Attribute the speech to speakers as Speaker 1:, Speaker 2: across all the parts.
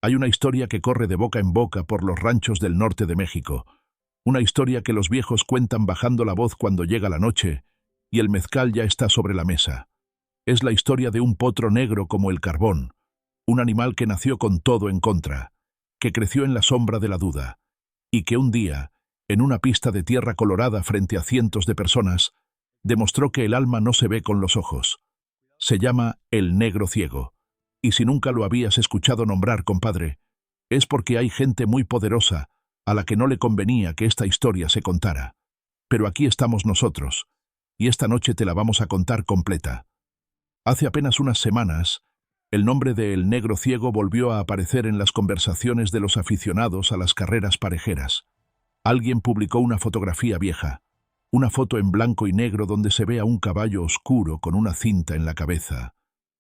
Speaker 1: Hay una historia que corre de boca en boca por los ranchos del norte de México, una historia que los viejos cuentan bajando la voz cuando llega la noche y el mezcal ya está sobre la mesa. Es la historia de un potro negro como el carbón, un animal que nació con todo en contra, que creció en la sombra de la duda, y que un día, en una pista de tierra colorada frente a cientos de personas, demostró que el alma no se ve con los ojos. Se llama el negro ciego, y si nunca lo habías escuchado nombrar, compadre, es porque hay gente muy poderosa a la que no le convenía que esta historia se contara. Pero aquí estamos nosotros, y esta noche te la vamos a contar completa. Hace apenas unas semanas, el nombre de El Negro Ciego volvió a aparecer en las conversaciones de los aficionados a las carreras parejeras. Alguien publicó una fotografía vieja, una foto en blanco y negro donde se ve a un caballo oscuro con una cinta en la cabeza,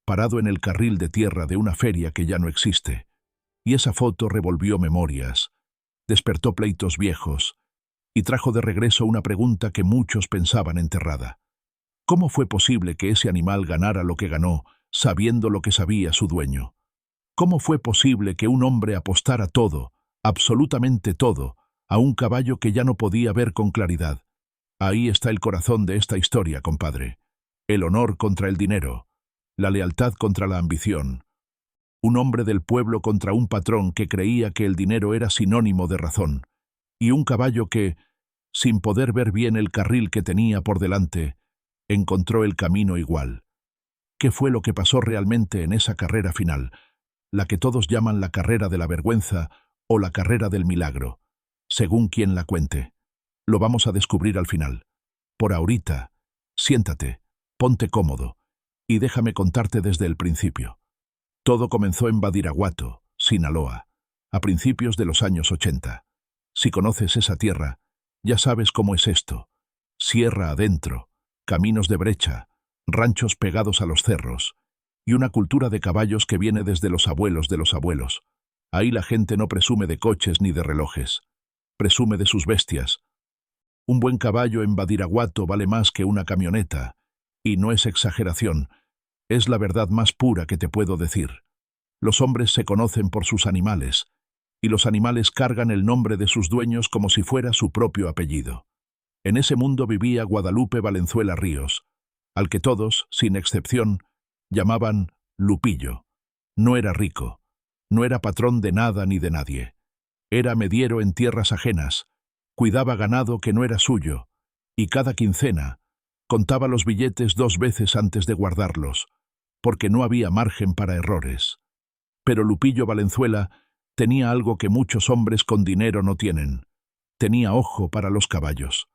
Speaker 1: parado en el carril de tierra de una feria que ya no existe. Y esa foto revolvió memorias, despertó pleitos viejos, y trajo de regreso una pregunta que muchos pensaban enterrada. ¿Cómo fue posible que ese animal ganara lo que ganó, sabiendo lo que sabía su dueño? ¿Cómo fue posible que un hombre apostara todo, absolutamente todo, a un caballo que ya no podía ver con claridad? Ahí está el corazón de esta historia, compadre. El honor contra el dinero, la lealtad contra la ambición. Un hombre del pueblo contra un patrón que creía que el dinero era sinónimo de razón, y un caballo que, sin poder ver bien el carril que tenía por delante, encontró el camino igual. ¿Qué fue lo que pasó realmente en esa carrera final, la que todos llaman la carrera de la vergüenza o la carrera del milagro, según quien la cuente? Lo vamos a descubrir al final. Por ahorita, siéntate, ponte cómodo, y déjame contarte desde el principio. Todo comenzó en Badiraguato, Sinaloa, a principios de los años 80. Si conoces esa tierra, ya sabes cómo es esto. Sierra adentro, caminos de brecha, ranchos pegados a los cerros, y una cultura de caballos que viene desde los abuelos de los abuelos. Ahí la gente no presume de coches ni de relojes, presume de sus bestias. Un buen caballo en Badiraguato vale más que una camioneta, y no es exageración, es la verdad más pura que te puedo decir. Los hombres se conocen por sus animales, y los animales cargan el nombre de sus dueños como si fuera su propio apellido. En ese mundo vivía Guadalupe Valenzuela Ríos, al que todos, sin excepción, llamaban Lupillo. No era rico, no era patrón de nada ni de nadie. Era mediero en tierras ajenas, cuidaba ganado que no era suyo, y cada quincena contaba los billetes 2 veces antes de guardarlos, porque no había margen para errores. Pero Lupillo Valenzuela tenía algo que muchos hombres con dinero no tienen. Tenía ojo para los caballos.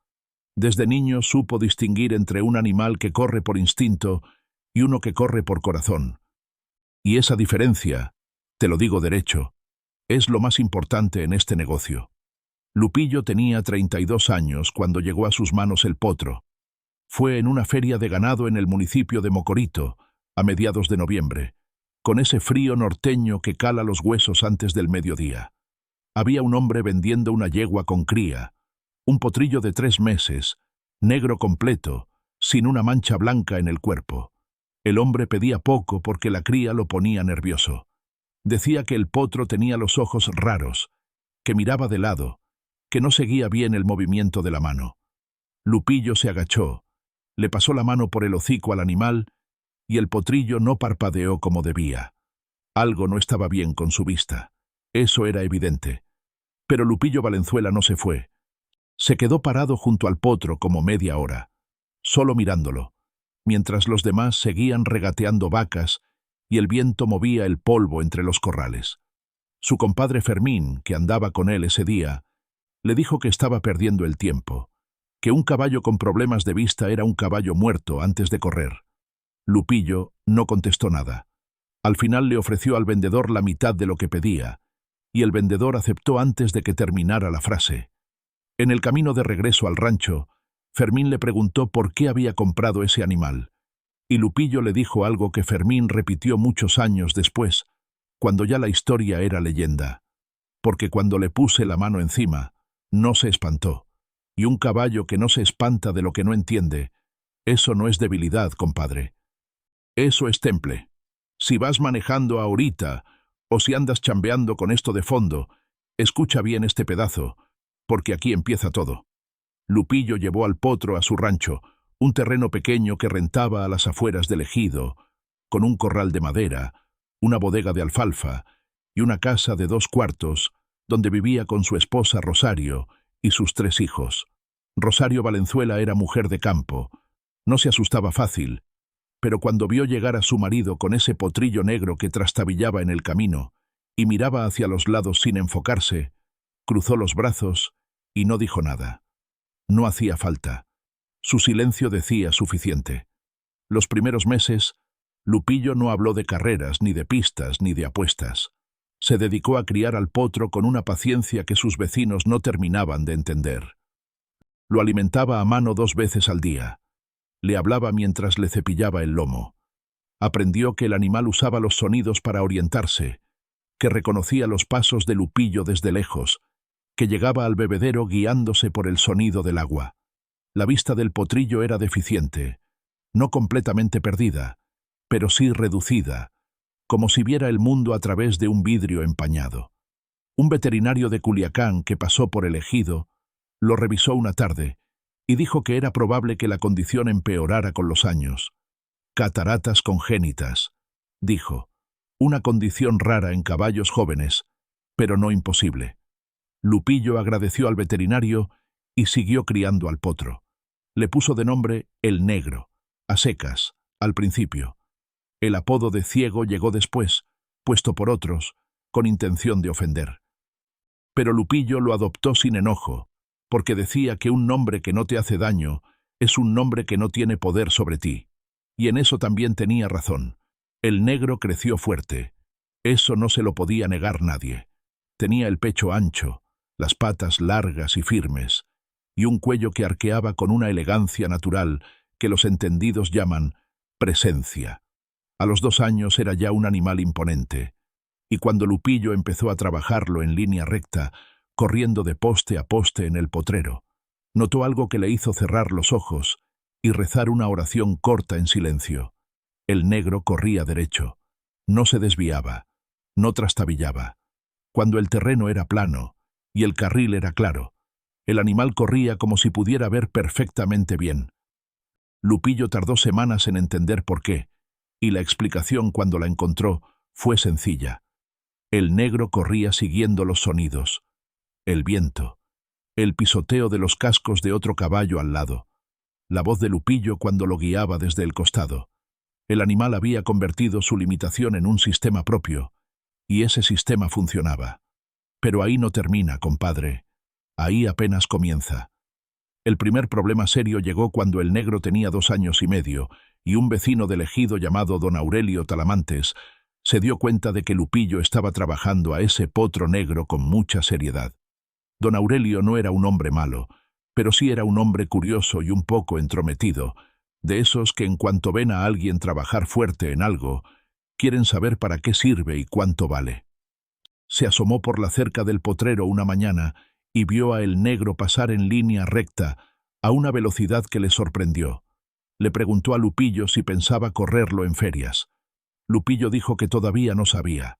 Speaker 1: Desde niño supo distinguir entre un animal que corre por instinto y uno que corre por corazón. Y esa diferencia, te lo digo derecho, es lo más importante en este negocio. Lupillo tenía 32 años cuando llegó a sus manos el potro. Fue en una feria de ganado en el municipio de Mocorito, a mediados de noviembre, con ese frío norteño que cala los huesos antes del mediodía. Había un hombre vendiendo una yegua con cría, un potrillo de 3 meses, negro completo, sin una mancha blanca en el cuerpo. El hombre pedía poco porque la cría lo ponía nervioso. Decía que el potro tenía los ojos raros, que miraba de lado, que no seguía bien el movimiento de la mano. Lupillo se agachó, le pasó la mano por el hocico al animal y el potrillo no parpadeó como debía. Algo no estaba bien con su vista. Eso era evidente. Pero Lupillo Valenzuela no se fue. Se quedó parado junto al potro como media hora, solo mirándolo, mientras los demás seguían regateando vacas y el viento movía el polvo entre los corrales. Su compadre Fermín, que andaba con él ese día, le dijo que estaba perdiendo el tiempo, que un caballo con problemas de vista era un caballo muerto antes de correr. Lupillo no contestó nada. Al final le ofreció al vendedor la mitad de lo que pedía, y el vendedor aceptó antes de que terminara la frase. En el camino de regreso al rancho, Fermín le preguntó por qué había comprado ese animal, y Lupillo le dijo algo que Fermín repitió muchos años después, cuando ya la historia era leyenda. Porque cuando le puse la mano encima, no se espantó. Y un caballo que no se espanta de lo que no entiende, eso no es debilidad, compadre. Eso es temple. Si vas manejando ahorita, O si andas chambeando con esto de fondo, escucha bien este pedazo, porque aquí empieza todo. Lupillo llevó al potro a su rancho, un terreno pequeño que rentaba a las afueras del ejido, con un corral de madera, una bodega de alfalfa y una casa de 2 cuartos, donde vivía con su esposa Rosario y sus 3 hijos. Rosario Valenzuela era mujer de campo, no se asustaba fácil, pero cuando vio llegar a su marido con ese potrillo negro que trastabillaba en el camino y miraba hacia los lados sin enfocarse, cruzó los brazos y no dijo nada. No hacía falta. Su silencio decía suficiente. Los primeros meses, Lupillo no habló de carreras, ni de pistas, ni de apuestas. Se dedicó a criar al potro con una paciencia que sus vecinos no terminaban de entender. Lo alimentaba a mano 2 veces al día. Le hablaba mientras le cepillaba el lomo. Aprendió que el animal usaba los sonidos para orientarse, que reconocía los pasos de Lupillo desde lejos, que llegaba al bebedero guiándose por el sonido del agua. La vista del potrillo era deficiente, no completamente perdida, pero sí reducida, como si viera el mundo a través de un vidrio empañado. Un veterinario de Culiacán que pasó por el ejido lo revisó una tarde y dijo que era probable que la condición empeorara con los años. Cataratas congénitas, dijo, una condición rara en caballos jóvenes, pero no imposible. Lupillo agradeció al veterinario y siguió criando al potro. Le puso de nombre El Negro, a secas, al principio. El apodo de Ciego llegó después, puesto por otros, con intención de ofender. Pero Lupillo lo adoptó sin enojo, porque decía que un nombre que no te hace daño es un nombre que no tiene poder sobre ti. Y en eso también tenía razón. El Negro creció fuerte. Eso no se lo podía negar nadie. Tenía el pecho ancho, las patas largas y firmes, y un cuello que arqueaba con una elegancia natural que los entendidos llaman presencia. A los 2 años era ya un animal imponente, y cuando Lupillo empezó a trabajarlo en línea recta, corriendo de poste a poste en el potrero, notó algo que le hizo cerrar los ojos y rezar una oración corta en silencio. El Negro corría derecho, no se desviaba, no trastabillaba. Cuando el terreno era plano y el carril era claro, el animal corría como si pudiera ver perfectamente bien. Lupillo tardó semanas en entender por qué, y la explicación cuando la encontró fue sencilla. El Negro corría siguiendo los sonidos, el viento, el pisoteo de los cascos de otro caballo al lado, la voz de Lupillo cuando lo guiaba desde el costado. El animal había convertido su limitación en un sistema propio, y ese sistema funcionaba. Pero ahí no termina, compadre. Ahí apenas comienza. El primer problema serio llegó cuando el Negro tenía 2 años y medio, y un vecino del ejido llamado don Aurelio Talamantes se dio cuenta de que Lupillo estaba trabajando a ese potro negro con mucha seriedad. Don Aurelio no era un hombre malo, pero sí era un hombre curioso y un poco entrometido, de esos que en cuanto ven a alguien trabajar fuerte en algo, quieren saber para qué sirve y cuánto vale. Se asomó por la cerca del potrero una mañana y vio a el Negro pasar en línea recta a una velocidad que le sorprendió. Le preguntó a Lupillo si pensaba correrlo en ferias. Lupillo dijo que todavía no sabía.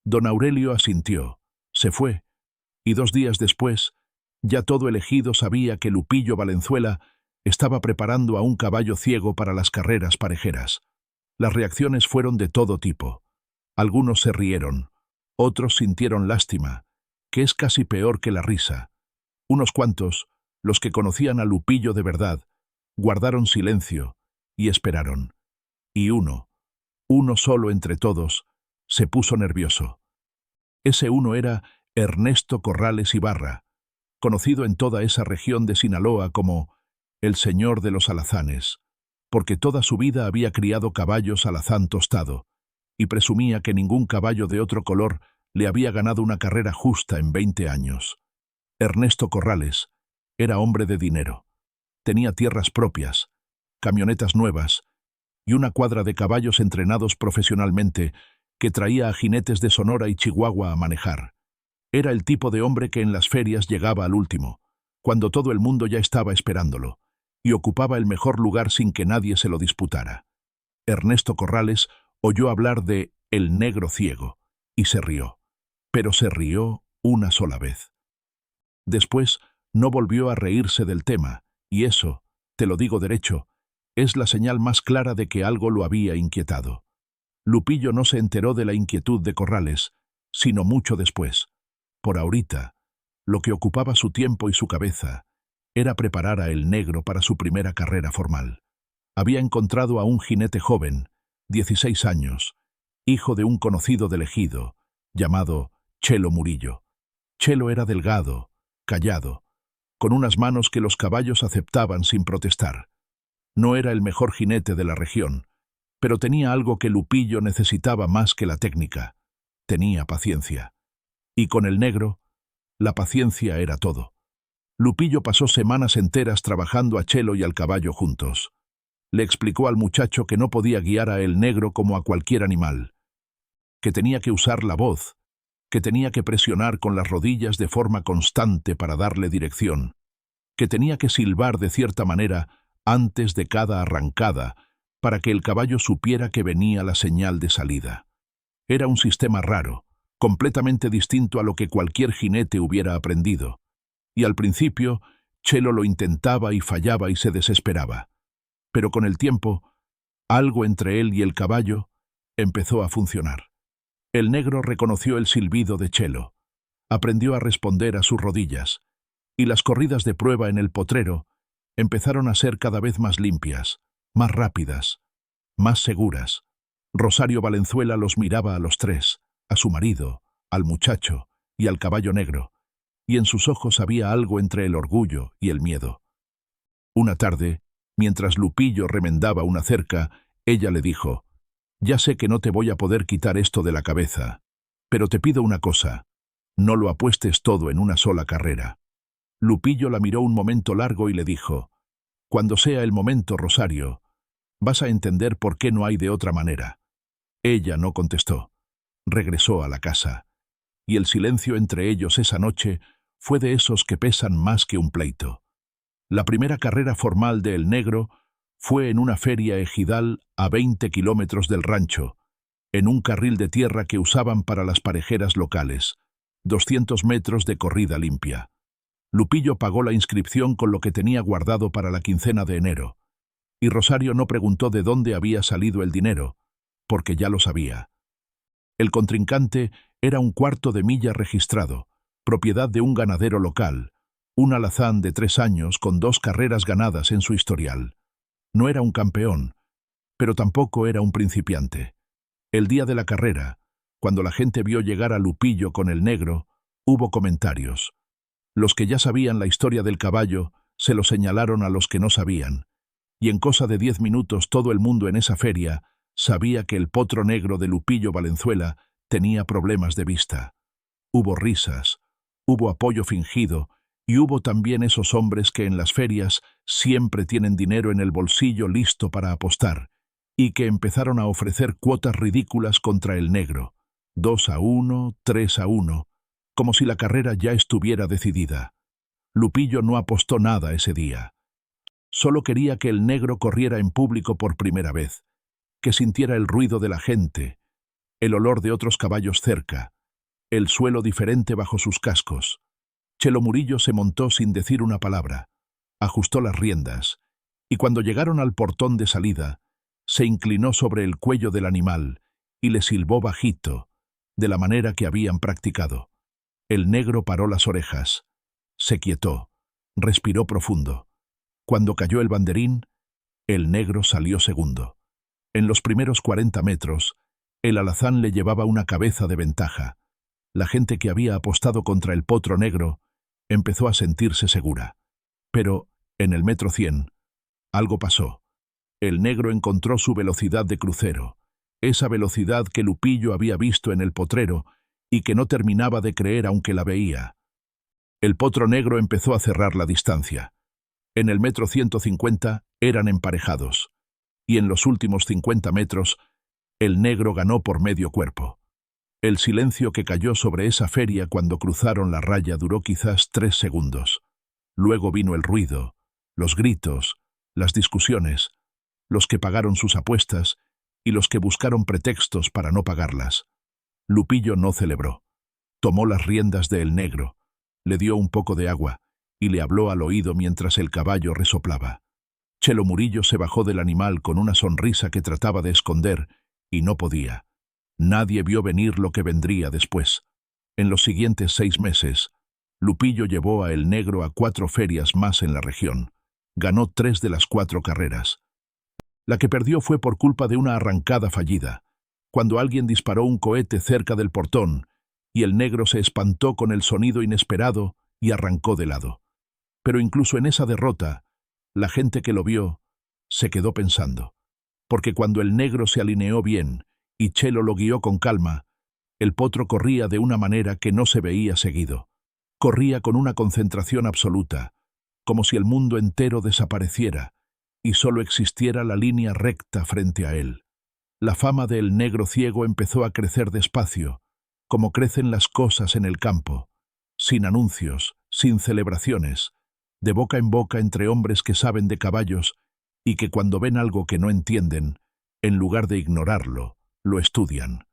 Speaker 1: Don Aurelio asintió, se fue, y 2 días después, ya todo el ejido sabía que Lupillo Valenzuela estaba preparando a un caballo ciego para las carreras parejeras. Las reacciones fueron de todo tipo. Algunos se rieron, otros sintieron lástima, que es casi peor que la risa. Unos cuantos, los que conocían a Lupillo de verdad, guardaron silencio y esperaron. Y uno solo entre todos, se puso nervioso. Ese uno era Ernesto Corrales Ibarra, conocido en toda esa región de Sinaloa como el señor de los alazanes, porque toda su vida había criado caballos alazán tostado, y presumía que ningún caballo de otro color le había ganado una carrera justa en 20 años. Ernesto Corrales era hombre de dinero. Tenía tierras propias, camionetas nuevas y una cuadra de caballos entrenados profesionalmente que traía a jinetes de Sonora y Chihuahua a manejar. Era el tipo de hombre que en las ferias llegaba al último, cuando todo el mundo ya estaba esperándolo, y ocupaba el mejor lugar sin que nadie se lo disputara. Ernesto Corrales oyó hablar de El Negro Ciego, y se rió. Pero se rió una sola vez. Después no volvió a reírse del tema, y eso, te lo digo derecho, es la señal más clara de que algo lo había inquietado. Lupillo no se enteró de la inquietud de Corrales, sino mucho después. Por ahorita, lo que ocupaba su tiempo y su cabeza era preparar a El Negro para su primera carrera formal. Había encontrado a un jinete joven, 16 años, hijo de un conocido del ejido, llamado Chelo Murillo. Chelo era delgado, callado, con unas manos que los caballos aceptaban sin protestar. No era el mejor jinete de la región, pero tenía algo que Lupillo necesitaba más que la técnica. Tenía paciencia. Y con El Negro, la paciencia era todo. Lupillo pasó semanas enteras trabajando a Chelo y al caballo juntos. Le explicó al muchacho que no podía guiar a El Negro como a cualquier animal, que tenía que usar la voz, que tenía que presionar con las rodillas de forma constante para darle dirección, que tenía que silbar de cierta manera antes de cada arrancada para que el caballo supiera que venía la señal de salida. Era un sistema raro, completamente distinto a lo que cualquier jinete hubiera aprendido, y al principio Chelo lo intentaba y fallaba y se desesperaba. Pero con el tiempo, algo entre él y el caballo empezó a funcionar. El Negro reconoció el silbido de Chelo, aprendió a responder a sus rodillas, y las corridas de prueba en el potrero empezaron a ser cada vez más limpias, más rápidas, más seguras. Rosario Valenzuela los miraba a los tres, a su marido, al muchacho y al caballo negro, y en sus ojos había algo entre el orgullo y el miedo. Una tarde, mientras Lupillo remendaba una cerca, ella le dijo: «Ya sé que no te voy a poder quitar esto de la cabeza, pero te pido una cosa, no lo apuestes todo en una sola carrera». Lupillo la miró un momento largo y le dijo: «Cuando sea el momento, Rosario, vas a entender por qué no hay de otra manera». Ella no contestó. Regresó a la casa, y el silencio entre ellos esa noche fue de esos que pesan más que un pleito. La primera carrera formal de El Negro fue en una feria ejidal a 20 kilómetros del rancho, en un carril de tierra que usaban para las parejeras locales, 200 metros de corrida limpia. Lupillo pagó la inscripción con lo que tenía guardado para la quincena de enero, y Rosario no preguntó de dónde había salido el dinero, porque ya lo sabía. El contrincante era un cuarto de milla registrado, propiedad de un ganadero local, un alazán de 3 años con 2 carreras ganadas en su historial. No era un campeón, pero tampoco era un principiante. El día de la carrera, cuando la gente vio llegar a Lupillo con El Negro, hubo comentarios. Los que ya sabían la historia del caballo se lo señalaron a los que no sabían, y en cosa de 10 minutos todo el mundo en esa feria sabía que el potro negro de Lupillo Valenzuela tenía problemas de vista. Hubo risas, hubo apoyo fingido, y hubo también esos hombres que en las ferias siempre tienen dinero en el bolsillo listo para apostar, y que empezaron a ofrecer cuotas ridículas contra El Negro, 2-1, 3-1, como si la carrera ya estuviera decidida. Lupillo no apostó nada ese día. Solo quería que El Negro corriera en público por primera vez, que sintiera el ruido de la gente, el olor de otros caballos cerca, el suelo diferente bajo sus cascos. Chelo Murillo se montó sin decir una palabra, ajustó las riendas, y cuando llegaron al portón de salida, se inclinó sobre el cuello del animal y le silbó bajito, de la manera que habían practicado. El Negro paró las orejas, se quietó, respiró profundo. Cuando cayó el banderín, El Negro salió segundo. En los primeros 40 metros, el alazán le llevaba una cabeza de ventaja. La gente que había apostado contra el potro negro empezó a sentirse segura. Pero, en el metro 100, algo pasó. El Negro encontró su velocidad de crucero, esa velocidad que Lupillo había visto en el potrero y que no terminaba de creer aunque la veía. El potro negro empezó a cerrar la distancia. En el metro 150 eran emparejados, y en los últimos 50 metros El Negro ganó por medio cuerpo. El silencio que cayó sobre esa feria cuando cruzaron la raya duró quizás 3 segundos. Luego vino el ruido, los gritos, las discusiones, los que pagaron sus apuestas y los que buscaron pretextos para no pagarlas. Lupillo no celebró. Tomó las riendas de El Negro, le dio un poco de agua y le habló al oído mientras el caballo resoplaba. Chelo Murillo se bajó del animal con una sonrisa que trataba de esconder y no podía. Nadie vio venir lo que vendría después. En los siguientes 6 meses, Lupillo llevó a El Negro a 4 ferias más en la región. Ganó 3 de las 4 carreras. La que perdió fue por culpa de una arrancada fallida, cuando alguien disparó un cohete cerca del portón y El Negro se espantó con el sonido inesperado y arrancó de lado. Pero incluso en esa derrota, la gente que lo vio se quedó pensando, porque cuando El Negro se alineó bien y Chelo lo guió con calma, el potro corría de una manera que no se veía seguido. Corría con una concentración absoluta, como si el mundo entero desapareciera y solo existiera la línea recta frente a él. La fama de El Negro ciego empezó a crecer despacio, como crecen las cosas en el campo, sin anuncios, sin celebraciones, de boca en boca entre hombres que saben de caballos y que cuando ven algo que no entienden, en lugar de ignorarlo, lo estudian.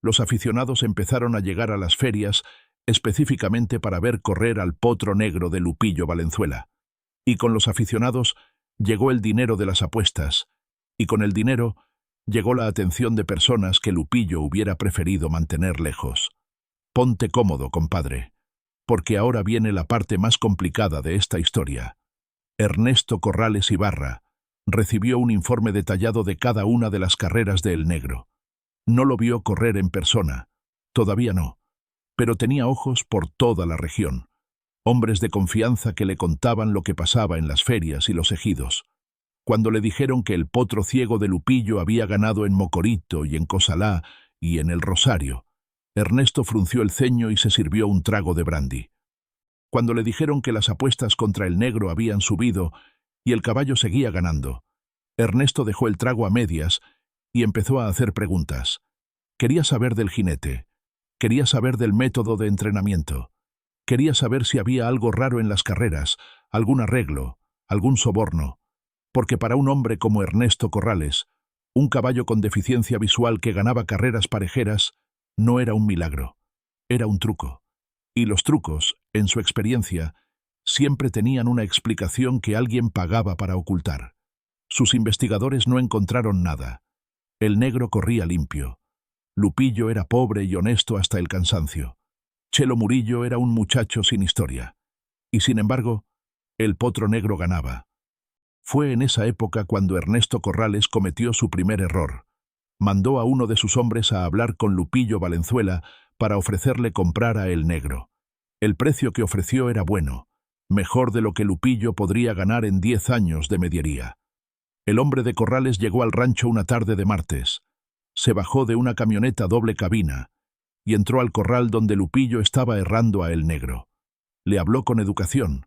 Speaker 1: Los aficionados empezaron a llegar a las ferias específicamente para ver correr al potro negro de Lupillo Valenzuela. Y con los aficionados llegó el dinero de las apuestas, y con el dinero llegó la atención de personas que Lupillo hubiera preferido mantener lejos. Ponte cómodo, compadre, porque ahora viene la parte más complicada de esta historia. Ernesto Corrales Ibarra recibió un informe detallado de cada una de las carreras de El Negro. No lo vio correr en persona, todavía no, pero tenía ojos por toda la región, hombres de confianza que le contaban lo que pasaba en las ferias y los ejidos. Cuando le dijeron que el potro ciego de Lupillo había ganado en Mocorito y en Cosalá y en El Rosario, Ernesto frunció el ceño y se sirvió un trago de brandy. Cuando le dijeron que las apuestas contra El Negro habían subido y el caballo seguía ganando, Ernesto dejó el trago a medias y empezó a hacer preguntas. Quería saber del jinete, quería saber del método de entrenamiento, quería saber si había algo raro en las carreras, algún arreglo, algún soborno, porque para un hombre como Ernesto Corrales, un caballo con deficiencia visual que ganaba carreras parejeras, no era un milagro, era un truco. Y los trucos, en su experiencia, siempre tenían una explicación que alguien pagaba para ocultar. Sus investigadores no encontraron nada. El Negro corría limpio. Lupillo era pobre y honesto hasta el cansancio. Chelo Murillo era un muchacho sin historia. Y sin embargo, el potro negro ganaba. Fue en esa época cuando Ernesto Corrales cometió su primer error. Mandó a uno de sus hombres a hablar con Lupillo Valenzuela para ofrecerle comprar a El Negro. El precio que ofreció era bueno, mejor de lo que Lupillo podría ganar en 10 años de mediería. El hombre de Corrales llegó al rancho una tarde de martes. Se bajó de una camioneta doble cabina y entró al corral donde Lupillo estaba herrando a El Negro. Le habló con educación,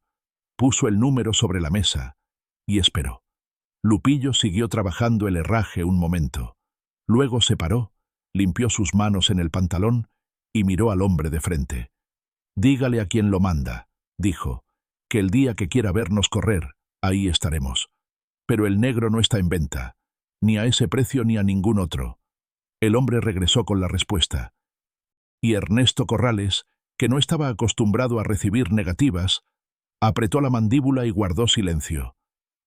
Speaker 1: puso el número sobre la mesa y esperó. Lupillo siguió trabajando el herraje un momento. Luego se paró, limpió sus manos en el pantalón y miró al hombre de frente. «Dígale a quien lo manda», dijo, «que el día que quiera vernos correr, ahí estaremos. Pero El Negro no está en venta, ni a ese precio ni a ningún otro». El hombre regresó con la respuesta. Y Ernesto Corrales, que no estaba acostumbrado a recibir negativas, apretó la mandíbula y guardó silencio.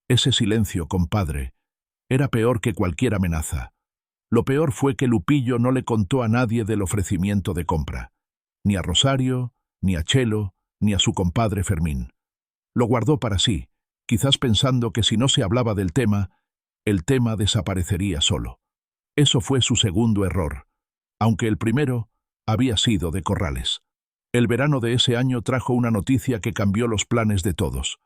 Speaker 1: Ese silencio, compadre, era peor que cualquier amenaza. Lo peor fue que Lupillo no le contó a nadie del ofrecimiento de compra, ni a Rosario, ni a Chelo, ni a su compadre Fermín. Lo guardó para sí, quizás pensando que si no se hablaba del tema, el tema desaparecería solo. Eso fue su segundo error, aunque el primero había sido de Corrales. El verano de ese año trajo una noticia que cambió los planes de todos.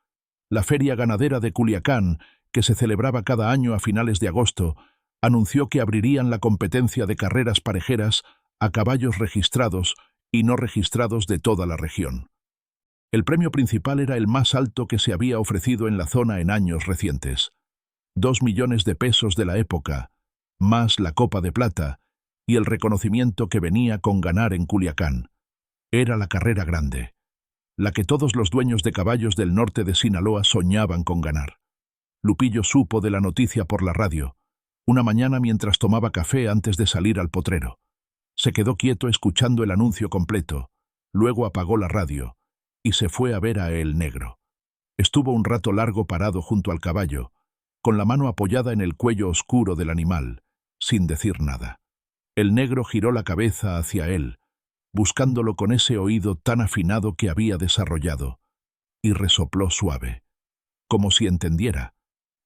Speaker 1: La feria ganadera de Culiacán, que se celebraba cada año a finales de agosto, anunció que abrirían la competencia de carreras parejeras a caballos registrados y no registrados de toda la región. El premio principal era el más alto que se había ofrecido en la zona en años recientes. 2 millones de pesos de la época, más la copa de plata y el reconocimiento que venía con ganar en Culiacán. Era la carrera grande, la que todos los dueños de caballos del norte de Sinaloa soñaban con ganar. Lupillo supo de la noticia por la radio, una mañana mientras tomaba café antes de salir al potrero. Se quedó quieto escuchando el anuncio completo, luego apagó la radio y se fue a ver a El Negro. Estuvo un rato largo parado junto al caballo, con la mano apoyada en el cuello oscuro del animal, sin decir nada. El Negro giró la cabeza hacia él, buscándolo con ese oído tan afinado que había desarrollado, y resopló suave, como si entendiera.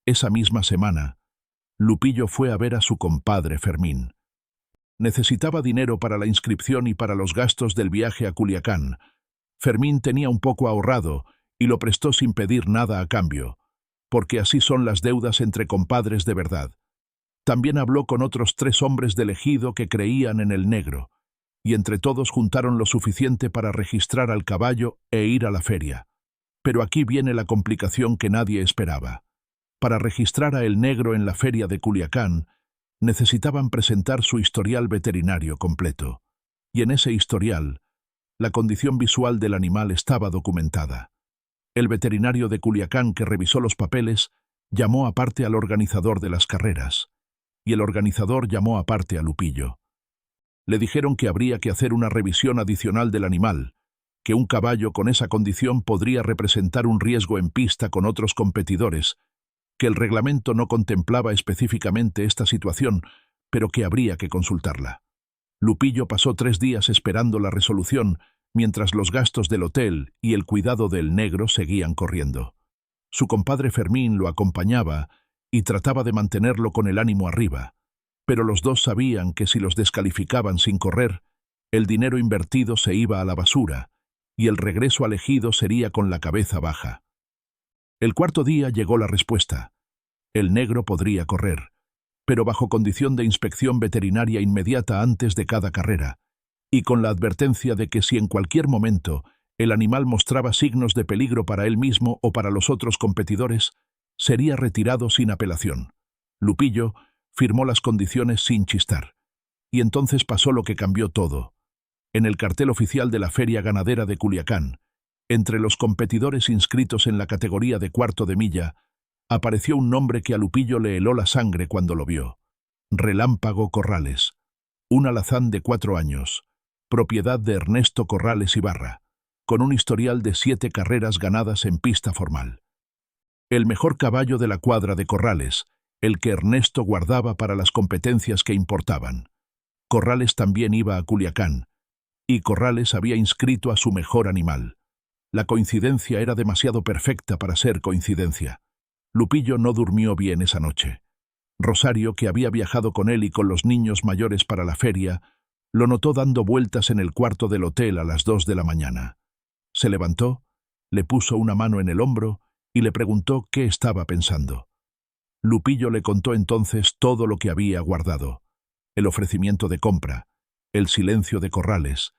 Speaker 1: Esa misma semana, Lupillo fue a ver a su compadre Fermín. Necesitaba dinero para la inscripción y para los gastos del viaje a Culiacán. Fermín tenía un poco ahorrado y lo prestó sin pedir nada a cambio, porque así son las deudas entre compadres de verdad. También habló con otros 3 hombres del ejido que creían en El Negro, y entre todos juntaron lo suficiente para registrar al caballo e ir a la feria. Pero aquí viene la complicación que nadie esperaba. Para registrar a El Negro en la feria de Culiacán, necesitaban presentar su historial veterinario completo, y en ese historial, la condición visual del animal estaba documentada. El veterinario de Culiacán que revisó los papeles llamó aparte al organizador de las carreras, y el organizador llamó aparte a Lupillo. Le dijeron que habría que hacer una revisión adicional del animal, que un caballo con esa condición podría representar un riesgo en pista con otros competidores, que el reglamento no contemplaba específicamente esta situación, pero que habría que consultarla. Lupillo pasó 3 días esperando la resolución, mientras los gastos del hotel y el cuidado del Negro seguían corriendo. Su compadre Fermín lo acompañaba y trataba de mantenerlo con el ánimo arriba, pero los dos sabían que si los descalificaban sin correr, el dinero invertido se iba a la basura, y el regreso al ejido sería con la cabeza baja. El 4.º día llegó la respuesta. El Negro podría correr, pero bajo condición de inspección veterinaria inmediata antes de cada carrera, y con la advertencia de que si en cualquier momento el animal mostraba signos de peligro para él mismo o para los otros competidores, sería retirado sin apelación. Lupillo firmó las condiciones sin chistar. Y entonces pasó lo que cambió todo. En el cartel oficial de la Feria Ganadera de Culiacán, entre los competidores inscritos en la categoría de 1/4 de milla, apareció un nombre que a Lupillo le heló la sangre cuando lo vio. Relámpago Corrales, un alazán de 4 años, propiedad de Ernesto Corrales Ibarra, con un historial de 7 carreras ganadas en pista formal. El mejor caballo de la cuadra de Corrales, el que Ernesto guardaba para las competencias que importaban. Corrales también iba a Culiacán, y Corrales había inscrito a su mejor animal. La coincidencia era demasiado perfecta para ser coincidencia. Lupillo no durmió bien esa noche. Rosario, que había viajado con él y con los niños mayores para la feria, lo notó dando vueltas en el cuarto del hotel a las 2 de la mañana. Se levantó, le puso una mano en el hombro y le preguntó qué estaba pensando. Lupillo le contó entonces todo lo que había guardado: el ofrecimiento de compra, el silencio de Corrales,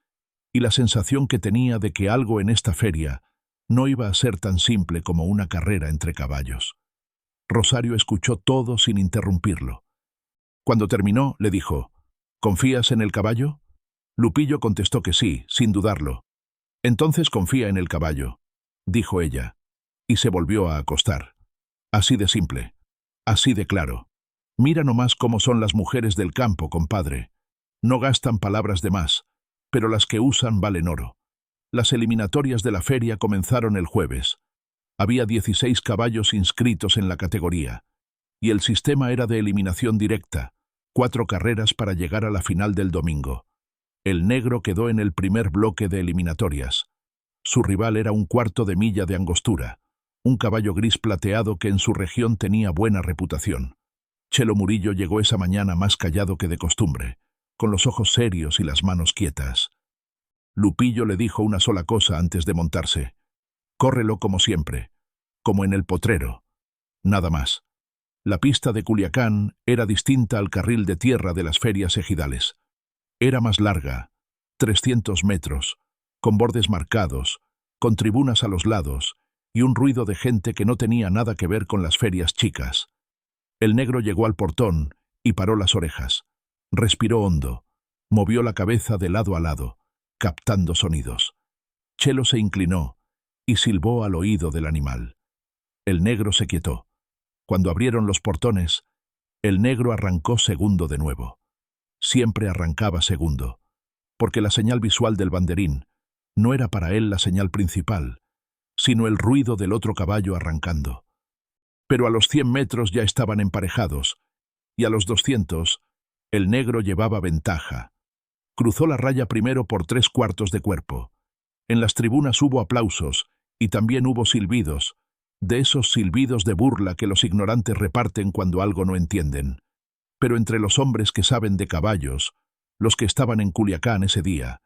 Speaker 1: y la sensación que tenía de que algo en esta feria no iba a ser tan simple como una carrera entre caballos. Rosario escuchó todo sin interrumpirlo. Cuando terminó, le dijo: ¿confías en el caballo? Lupillo contestó que sí, sin dudarlo. Entonces confía en el caballo, dijo ella, y se volvió a acostar. Así de simple, así de claro. Mira nomás cómo son las mujeres del campo, compadre. No gastan palabras de más, pero las que usan valen oro. Las eliminatorias de la feria comenzaron el jueves. Había 16 caballos inscritos en la categoría, y el sistema era de eliminación directa, 4 carreras para llegar a la final del domingo. El Negro quedó en el primer bloque de eliminatorias. Su rival era un 1/4 de milla de Angostura, un caballo gris plateado que en su región tenía buena reputación. Chelo Murillo llegó esa mañana más callado que de costumbre, con los ojos serios y las manos quietas. Lupillo le dijo una sola cosa antes de montarse: córrelo como siempre, como en el potrero. Nada más. La pista de Culiacán era distinta al carril de tierra de las ferias ejidales. Era más larga, 300 metros, con bordes marcados, con tribunas a los lados y un ruido de gente que no tenía nada que ver con las ferias chicas. El Negro llegó al portón y paró las orejas. Respiró hondo, movió la cabeza de lado a lado, captando sonidos. Chelo se inclinó y silbó al oído del animal. El Negro se quietó. Cuando abrieron los portones, el Negro arrancó segundo de nuevo. Siempre arrancaba segundo, porque la señal visual del banderín no era para él la señal principal, sino el ruido del otro caballo arrancando. Pero a los 100 metros ya estaban emparejados, y a los 200 el negro llevaba ventaja. Cruzó la raya primero por 3/4 de cuerpo. En las tribunas hubo aplausos y también hubo silbidos, de esos silbidos de burla que los ignorantes reparten cuando algo no entienden. Pero entre los hombres que saben de caballos, los que estaban en Culiacán ese día,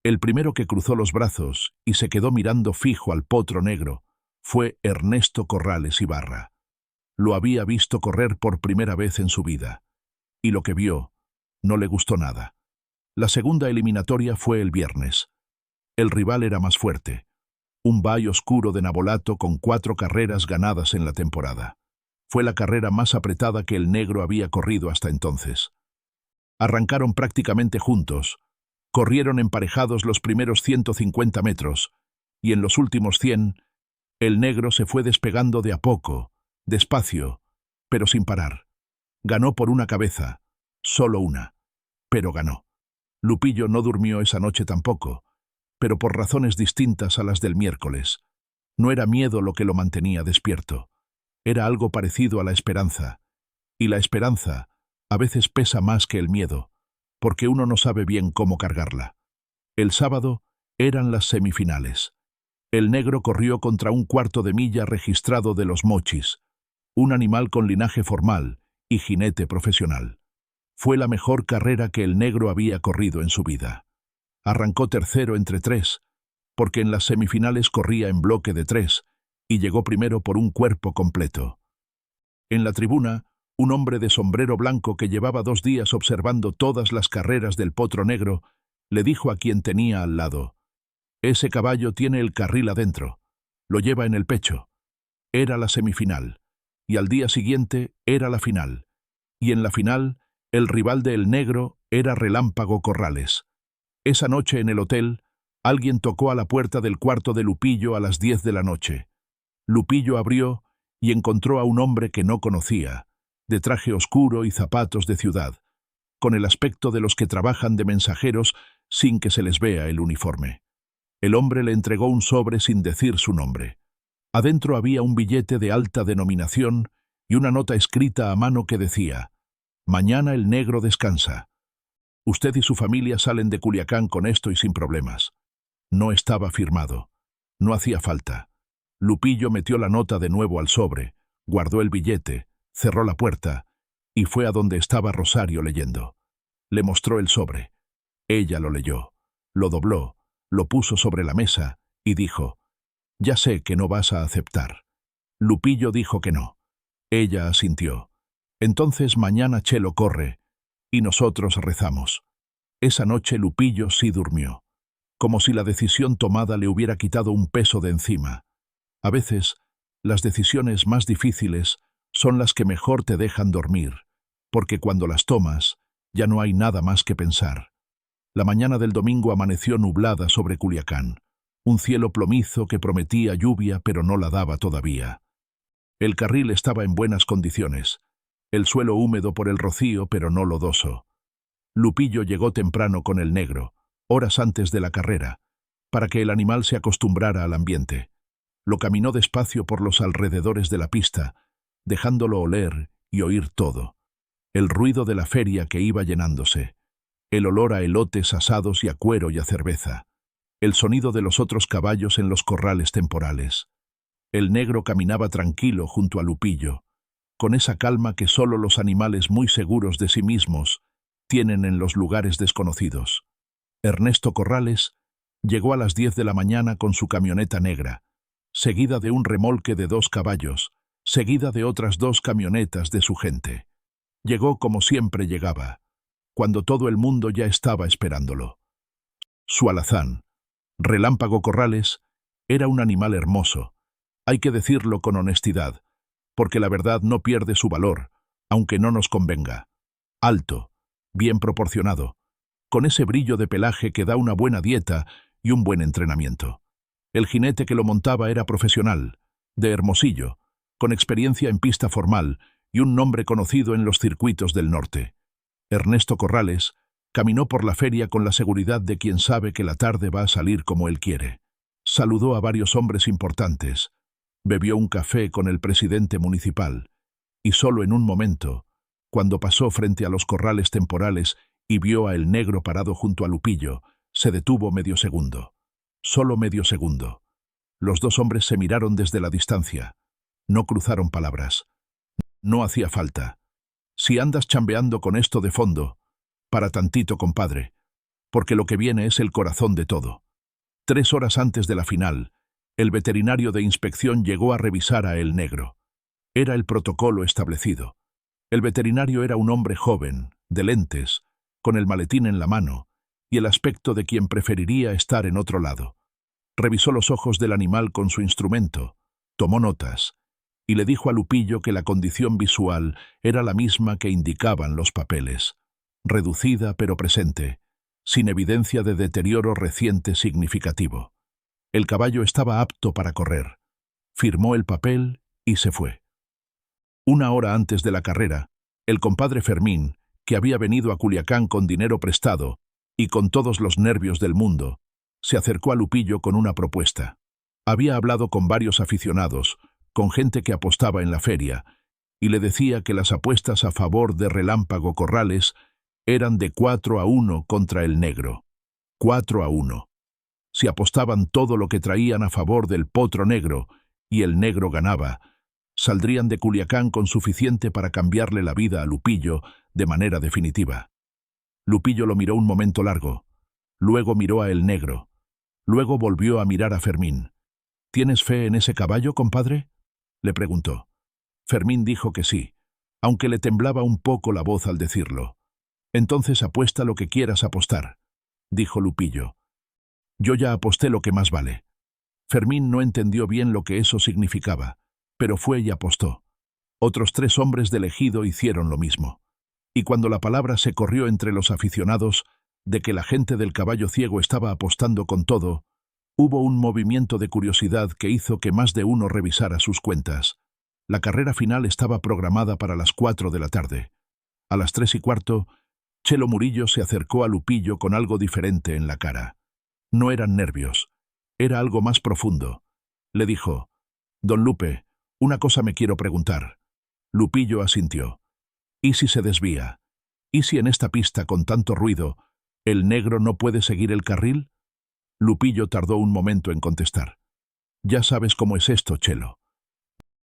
Speaker 1: el primero que cruzó los brazos y se quedó mirando fijo al potro negro fue Ernesto Corrales Ibarra. Lo había visto correr por primera vez en su vida, y lo que vio no le gustó nada. La segunda eliminatoria fue el viernes. El rival era más fuerte, un bay oscuro de Navolato con 4 carreras ganadas en la temporada. Fue la carrera más apretada que el negro había corrido hasta entonces. Arrancaron prácticamente juntos, corrieron emparejados los primeros 150 metros, y en los últimos 100, el negro se fue despegando de a poco, despacio, pero sin parar. Ganó por una cabeza, solo una, pero ganó. Lupillo no durmió esa noche tampoco, pero por razones distintas a las del miércoles. No era miedo lo que lo mantenía despierto, era algo parecido a la esperanza, y la esperanza a veces pesa más que el miedo, porque uno no sabe bien cómo cargarla. El sábado eran las semifinales. El negro corrió contra un 1/4 de milla registrado de los Mochis, un animal con linaje formal y jinete profesional. Fue la mejor carrera que el negro había corrido en su vida. Arrancó tercero entre 3, porque en las semifinales corría en bloque de 3, y llegó primero por un cuerpo completo. En la tribuna, un hombre de sombrero blanco que llevaba 2 días observando todas las carreras del potro negro, le dijo a quien tenía al lado: «Ese caballo tiene el carril adentro, lo lleva en el pecho». Era la semifinal, y al día siguiente era la final, y en la final el rival de El Negro era Relámpago Corrales. Esa noche en el hotel, alguien tocó a la puerta del cuarto de Lupillo a las 10 de la noche. Lupillo abrió y encontró a un hombre que no conocía, de traje oscuro y zapatos de ciudad, con el aspecto de los que trabajan de mensajeros sin que se les vea el uniforme. El hombre le entregó un sobre sin decir su nombre. Adentro había un billete de alta denominación y una nota escrita a mano que decía: «Mañana el negro descansa. Usted y su familia salen de Culiacán con esto y sin problemas». No estaba firmado. No hacía falta. Lupillo metió la nota de nuevo al sobre, guardó el billete, cerró la puerta y fue a donde estaba Rosario leyendo. Le mostró el sobre. Ella lo leyó, lo dobló, lo puso sobre la mesa y dijo: «Ya sé que no vas a aceptar». Lupillo dijo que no. Ella asintió. «Entonces mañana Chelo corre y nosotros rezamos». Esa noche Lupillo sí durmió, como si la decisión tomada le hubiera quitado un peso de encima. A veces, las decisiones más difíciles son las que mejor te dejan dormir, porque cuando las tomas, ya no hay nada más que pensar. La mañana del domingo amaneció nublada sobre Culiacán, un cielo plomizo que prometía lluvia pero no la daba todavía. El carril estaba en buenas condiciones, el suelo húmedo por el rocío pero no lodoso. Lupillo llegó temprano con el negro, horas antes de la carrera, para que el animal se acostumbrara al ambiente. Lo caminó despacio por los alrededores de la pista, dejándolo oler y oír todo. El ruido de la feria que iba llenándose, el olor a elotes asados y a cuero y a cerveza, el sonido de los otros caballos en los corrales temporales. El negro caminaba tranquilo junto a Lupillo, con esa calma que solo los animales muy seguros de sí mismos tienen en los lugares desconocidos. Ernesto Corrales llegó a las 10 de la mañana con su camioneta negra, seguida de un remolque de 2 caballos, seguida de otras 2 camionetas de su gente. Llegó como siempre llegaba, cuando todo el mundo ya estaba esperándolo. Su alazán, Relámpago Corrales, era un animal hermoso. Hay que decirlo con honestidad, porque la verdad no pierde su valor, aunque no nos convenga. Alto, bien proporcionado, con ese brillo de pelaje que da una buena dieta y un buen entrenamiento. El jinete que lo montaba era profesional, de Hermosillo, con experiencia en pista formal y un nombre conocido en los circuitos del norte. Ernesto Corrales Caminó por la feria con la seguridad de quien sabe que la tarde va a salir como él quiere. Saludó a varios hombres importantes. Bebió un café con el presidente municipal. Y solo en un momento, cuando pasó frente a los corrales temporales y vio a el negro parado junto a Lupillo, se detuvo medio segundo. Solo medio segundo. Los dos hombres se miraron desde la distancia. No cruzaron palabras. No hacía falta. Si andas chambeando con esto de fondo, para tantito, compadre, porque lo que viene es el corazón de todo. 3 horas antes de la final, el veterinario de inspección llegó a revisar a el negro. Era el protocolo establecido. El veterinario era un hombre joven, de lentes, con el maletín en la mano, y el aspecto de quien preferiría estar en otro lado. Revisó los ojos del animal con su instrumento, tomó notas, y le dijo a Lupillo que la condición visual era la misma que indicaban los papeles, reducida pero presente, sin evidencia de deterioro reciente significativo. El caballo estaba apto para correr. Firmó el papel y se fue. 1 hora antes de la carrera, el compadre Fermín, que había venido a Culiacán con dinero prestado y con todos los nervios del mundo, se acercó a Lupillo con una propuesta. Había hablado con varios aficionados, con gente que apostaba en la feria, y le decía que las apuestas a favor de Relámpago Corrales eran de 4-1 contra el negro. 4-1. Si apostaban todo lo que traían a favor del potro negro y el negro ganaba, saldrían de Culiacán con suficiente para cambiarle la vida a Lupillo de manera definitiva. Lupillo lo miró un momento largo, luego miró a el negro, luego volvió a mirar a Fermín. ¿Tienes fe en ese caballo, compadre?, le preguntó. Fermín dijo que sí, aunque le temblaba un poco la voz al decirlo. Entonces apuesta lo que quieras apostar, dijo Lupillo. Yo ya aposté lo que más vale. Fermín no entendió bien lo que eso significaba, pero fue y apostó. Otros 3 hombres del ejido hicieron lo mismo. Y cuando la palabra se corrió entre los aficionados de que la gente del caballo ciego estaba apostando con todo, hubo un movimiento de curiosidad que hizo que más de uno revisara sus cuentas. La carrera final estaba programada para las 4 de la tarde. A las 3:15, Chelo Murillo se acercó a Lupillo con algo diferente en la cara. No eran nervios, era algo más profundo. Le dijo: «Don Lupe, una cosa me quiero preguntar». Lupillo asintió. ¿Y si se desvía? ¿Y si en esta pista con tanto ruido el negro no puede seguir el carril? Lupillo tardó un momento en contestar. Ya sabes cómo es esto, Chelo.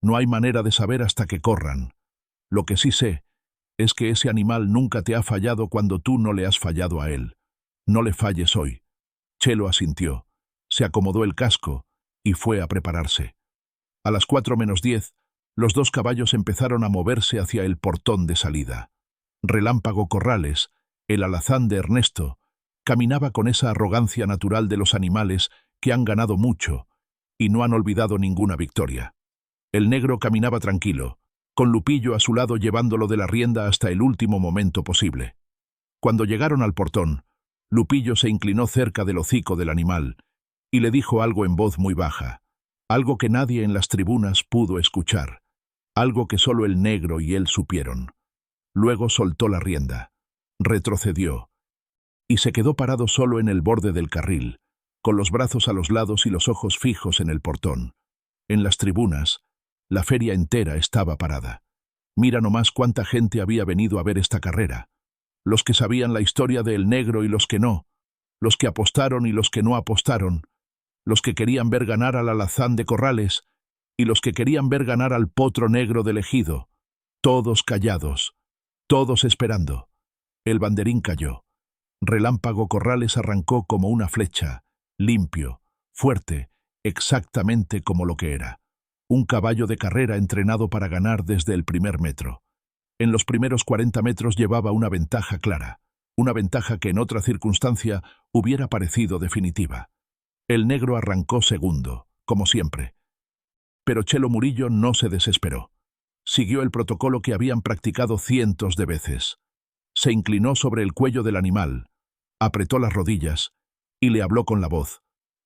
Speaker 1: No hay manera de saber hasta que corran. Lo que sí sé es que ese animal nunca te ha fallado cuando tú no le has fallado a él. No le falles hoy. Chelo asintió, se acomodó el casco y fue a prepararse. A las 4:10, los 2 caballos empezaron a moverse hacia el portón de salida. Relámpago Corrales, el alazán de Ernesto, caminaba con esa arrogancia natural de los animales que han ganado mucho y no han olvidado ninguna victoria. El negro caminaba tranquilo, con Lupillo a su lado llevándolo de la rienda hasta el último momento posible. Cuando llegaron al portón, Lupillo se inclinó cerca del hocico del animal y le dijo algo en voz muy baja, algo que nadie en las tribunas pudo escuchar, algo que solo el negro y él supieron. Luego soltó la rienda, retrocedió y se quedó parado solo en el borde del carril, con los brazos a los lados y los ojos fijos en el portón. En las tribunas, la feria entera estaba parada. Mira nomás cuánta gente había venido a ver esta carrera. Los que sabían la historia del negro y los que no, los que apostaron y los que no apostaron, los que querían ver ganar al alazán de Corrales y los que querían ver ganar al potro negro del ejido, todos callados, todos esperando. El banderín cayó. Relámpago Corrales arrancó como una flecha, limpio, fuerte, exactamente como lo que era. Un caballo de carrera entrenado para ganar desde el primer metro. En los primeros 40 metros llevaba una ventaja clara, una ventaja que en otra circunstancia hubiera parecido definitiva. El negro arrancó segundo, como siempre. Pero Chelo Murillo no se desesperó. Siguió el protocolo que habían practicado cientos de veces. Se inclinó sobre el cuello del animal, apretó las rodillas y le habló con la voz.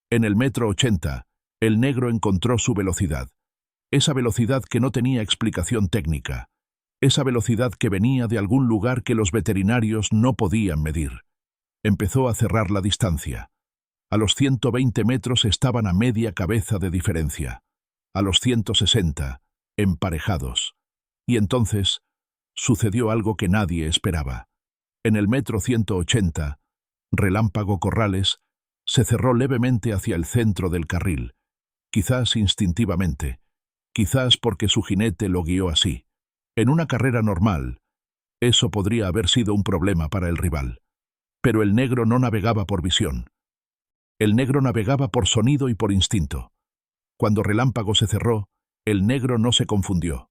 Speaker 1: En el 1,80 m, el negro encontró su velocidad. Esa velocidad que no tenía explicación técnica. Esa velocidad que venía de algún lugar que los veterinarios no podían medir. Empezó a cerrar la distancia. A los 120 metros estaban a media cabeza de diferencia. A los 160, emparejados. Y entonces sucedió algo que nadie esperaba. En el metro 180, Relámpago Corrales se cerró levemente hacia el centro del carril, quizás instintivamente, quizás porque su jinete lo guió así. En una carrera normal, eso podría haber sido un problema para el rival. Pero el negro no navegaba por visión. El negro navegaba por sonido y por instinto. Cuando Relámpago se cerró, el negro no se confundió.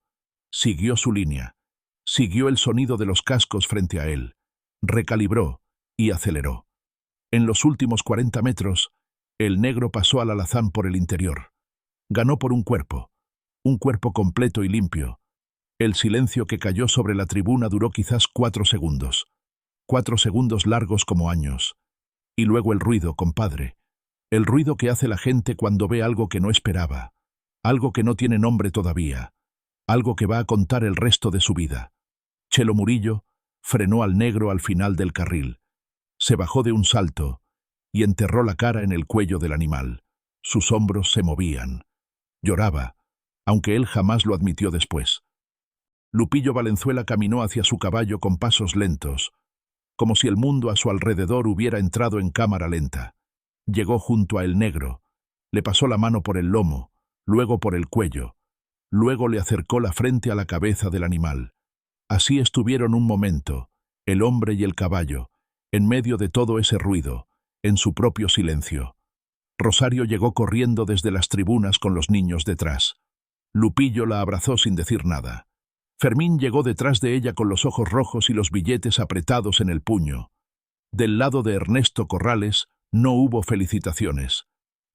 Speaker 1: Siguió su línea. Siguió el sonido de los cascos frente a él. Recalibró y aceleró. En los últimos 40 metros, el negro pasó al alazán por el interior. Ganó por un cuerpo completo y limpio. El silencio que cayó sobre la tribuna duró quizás 4 segundos. 4 segundos largos como años. Y luego el ruido, compadre. El ruido que hace la gente cuando ve algo que no esperaba. Algo que no tiene nombre todavía. Algo que va a contar el resto de su vida. Chelo Murillo frenó al negro al final del carril. Se bajó de un salto y enterró la cara en el cuello del animal. Sus hombros se movían. Lloraba, aunque él jamás lo admitió después. Lupillo Valenzuela caminó hacia su caballo con pasos lentos, como si el mundo a su alrededor hubiera entrado en cámara lenta. Llegó junto a el negro, le pasó la mano por el lomo, luego por el cuello, luego le acercó la frente a la cabeza del animal. Así estuvieron un momento, el hombre y el caballo, en medio de todo ese ruido, en su propio silencio. Rosario llegó corriendo desde las tribunas con los niños detrás. Lupillo la abrazó sin decir nada. Fermín llegó detrás de ella con los ojos rojos y los billetes apretados en el puño. Del lado de Ernesto Corrales no hubo felicitaciones.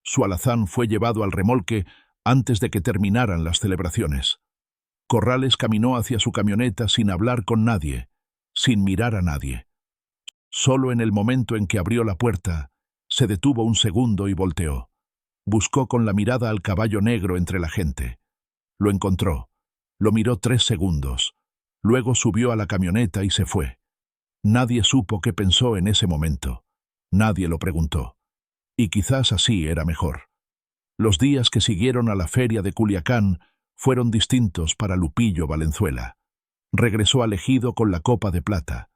Speaker 1: Su alazán fue llevado al remolque antes de que terminaran las celebraciones. Corrales caminó hacia su camioneta sin hablar con nadie, sin mirar a nadie. Solo en el momento en que abrió la puerta, se detuvo un segundo y volteó. Buscó con la mirada al caballo negro entre la gente. Lo encontró. Lo miró 3 segundos. Luego subió a la camioneta y se fue. Nadie supo qué pensó en ese momento. Nadie lo preguntó. Y quizás así era mejor. Los días que siguieron a la feria de Culiacán fueron distintos para Lupillo Valenzuela. Regresó al ejido con la copa de plata,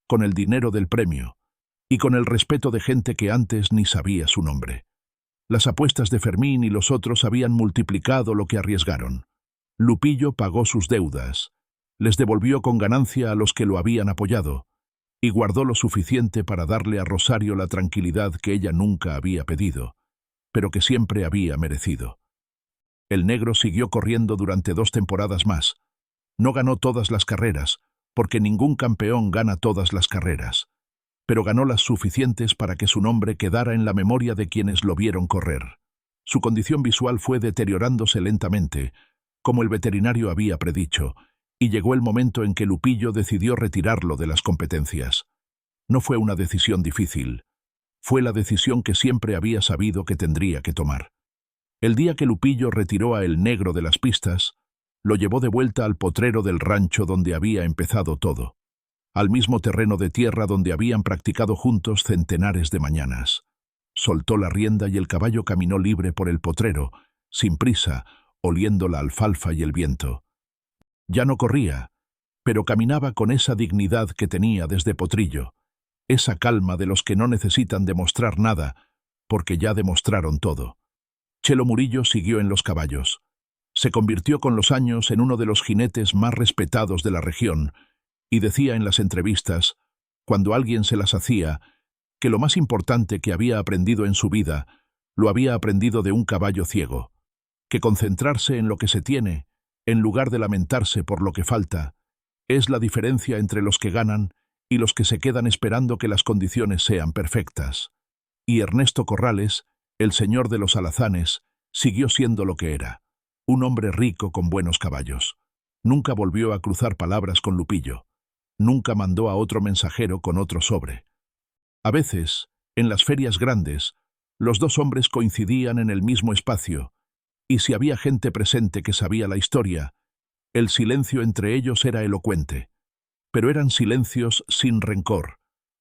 Speaker 1: con el dinero del premio y con el respeto de gente que antes ni sabía su nombre. Las apuestas de Fermín y los otros habían multiplicado lo que arriesgaron. Lupillo pagó sus deudas, les devolvió con ganancia a los que lo habían apoyado y guardó lo suficiente para darle a Rosario la tranquilidad que ella nunca había pedido, pero que siempre había merecido. El negro siguió corriendo durante 2 temporadas más. No ganó todas las carreras, porque ningún campeón gana todas las carreras, pero ganó las suficientes para que su nombre quedara en la memoria de quienes lo vieron correr. Su condición visual fue deteriorándose lentamente, como el veterinario había predicho, y llegó el momento en que Lupillo decidió retirarlo de las competencias. No fue una decisión difícil. Fue la decisión que siempre había sabido que tendría que tomar. El día que Lupillo retiró a el negro de las pistas, lo llevó de vuelta al potrero del rancho donde había empezado todo, al mismo terreno de tierra donde habían practicado juntos centenares de mañanas. Soltó la rienda y el caballo caminó libre por el potrero, sin prisa, oliendo la alfalfa y el viento. Ya no corría, pero caminaba con esa dignidad que tenía desde potrillo, esa calma de los que no necesitan demostrar nada, porque ya demostraron todo. Chelo Murillo siguió en los caballos. Se convirtió con los años en uno de los jinetes más respetados de la región, y decía en las entrevistas, cuando alguien se las hacía, que lo más importante que había aprendido en su vida, lo había aprendido de un caballo ciego, que concentrarse en lo que se tiene, en lugar de lamentarse por lo que falta, es la diferencia entre los que ganan y los que se quedan esperando que las condiciones sean perfectas. Y Ernesto Corrales, el señor de los alazanes, siguió siendo lo que era, un hombre rico con buenos caballos. Nunca volvió a cruzar palabras con Lupillo. Nunca mandó a otro mensajero con otro sobre. A veces, en las ferias grandes, los 2 hombres coincidían en el mismo espacio, y si había gente presente que sabía la historia, el silencio entre ellos era elocuente. Pero eran silencios sin rencor,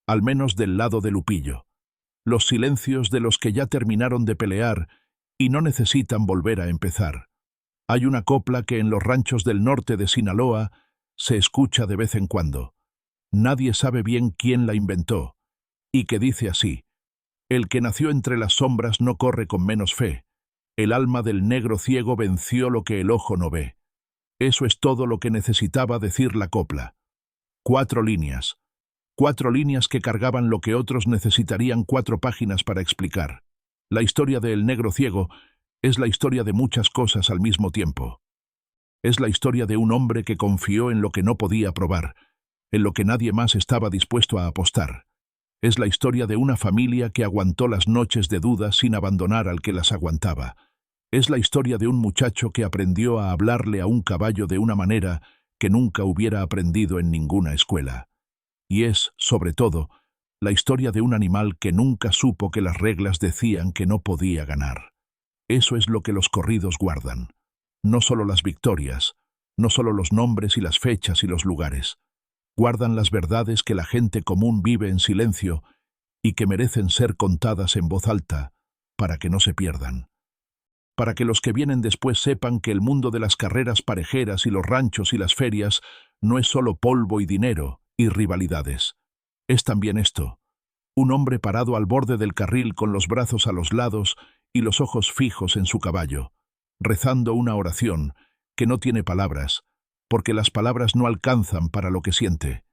Speaker 1: al menos del lado de Lupillo. Los silencios de los que ya terminaron de pelear y no necesitan volver a empezar. Hay una copla que en los ranchos del norte de Sinaloa se escucha de vez en cuando. Nadie sabe bien quién la inventó, y que dice así: el que nació entre las sombras no corre con menos fe. El alma del negro ciego venció lo que el ojo no ve. Eso es todo lo que necesitaba decir la copla. 4 líneas. 4 líneas que cargaban lo que otros necesitarían 4 páginas para explicar. La historia de El Negro Ciego es la historia de muchas cosas al mismo tiempo. Es la historia de un hombre que confió en lo que no podía probar, en lo que nadie más estaba dispuesto a apostar. Es la historia de una familia que aguantó las noches de duda sin abandonar al que las aguantaba. Es la historia de un muchacho que aprendió a hablarle a un caballo de una manera que nunca hubiera aprendido en ninguna escuela. Y es, sobre todo, la historia de un animal que nunca supo que las reglas decían que no podía ganar. Eso es lo que los corridos guardan. No solo las victorias, no solo los nombres y las fechas y los lugares. Guardan las verdades que la gente común vive en silencio y que merecen ser contadas en voz alta para que no se pierdan. Para que los que vienen después sepan que el mundo de las carreras parejeras y los ranchos y las ferias no es solo polvo y dinero y rivalidades. Es también esto: un hombre parado al borde del carril con los brazos a los lados y los ojos fijos en su caballo, rezando una oración que no tiene palabras, porque las palabras no alcanzan para lo que siente,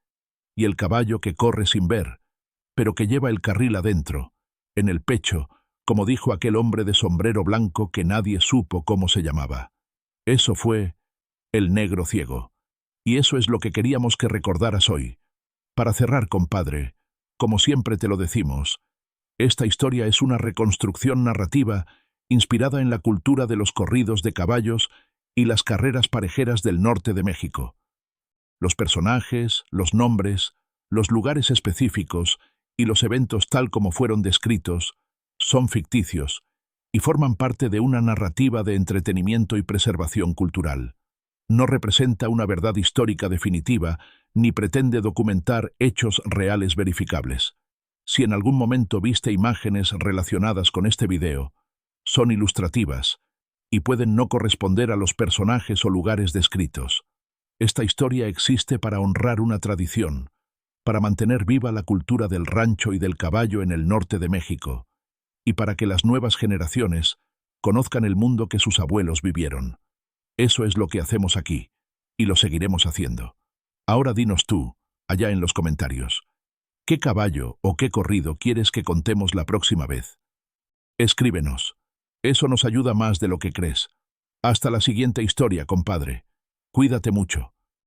Speaker 1: y el caballo que corre sin ver, pero que lleva el carril adentro, en el pecho, como dijo aquel hombre de sombrero blanco que nadie supo cómo se llamaba. Eso fue El Negro Ciego. Y eso es lo que queríamos que recordaras hoy. Para cerrar, compadre, como siempre te lo decimos, esta historia es una reconstrucción narrativa inspirada en la cultura de los corridos de caballos y las carreras parejeras del norte de México. Los personajes, los nombres, los lugares específicos y los eventos tal como fueron descritos son ficticios y forman parte de una narrativa de entretenimiento y preservación cultural. No representa una verdad histórica definitiva ni pretende documentar hechos reales verificables. Si en algún momento viste imágenes relacionadas con este video, son ilustrativas y pueden no corresponder a los personajes o lugares descritos. Esta historia existe para honrar una tradición, para mantener viva la cultura del rancho y del caballo en el norte de México, y para que las nuevas generaciones conozcan el mundo que sus abuelos vivieron. Eso es lo que hacemos aquí, y lo seguiremos haciendo. Ahora dinos tú, allá en los comentarios, ¿qué caballo o qué corrido quieres que contemos la próxima vez? Escríbenos. Eso nos ayuda más de lo que crees. Hasta la siguiente historia, compadre. Cuídate mucho.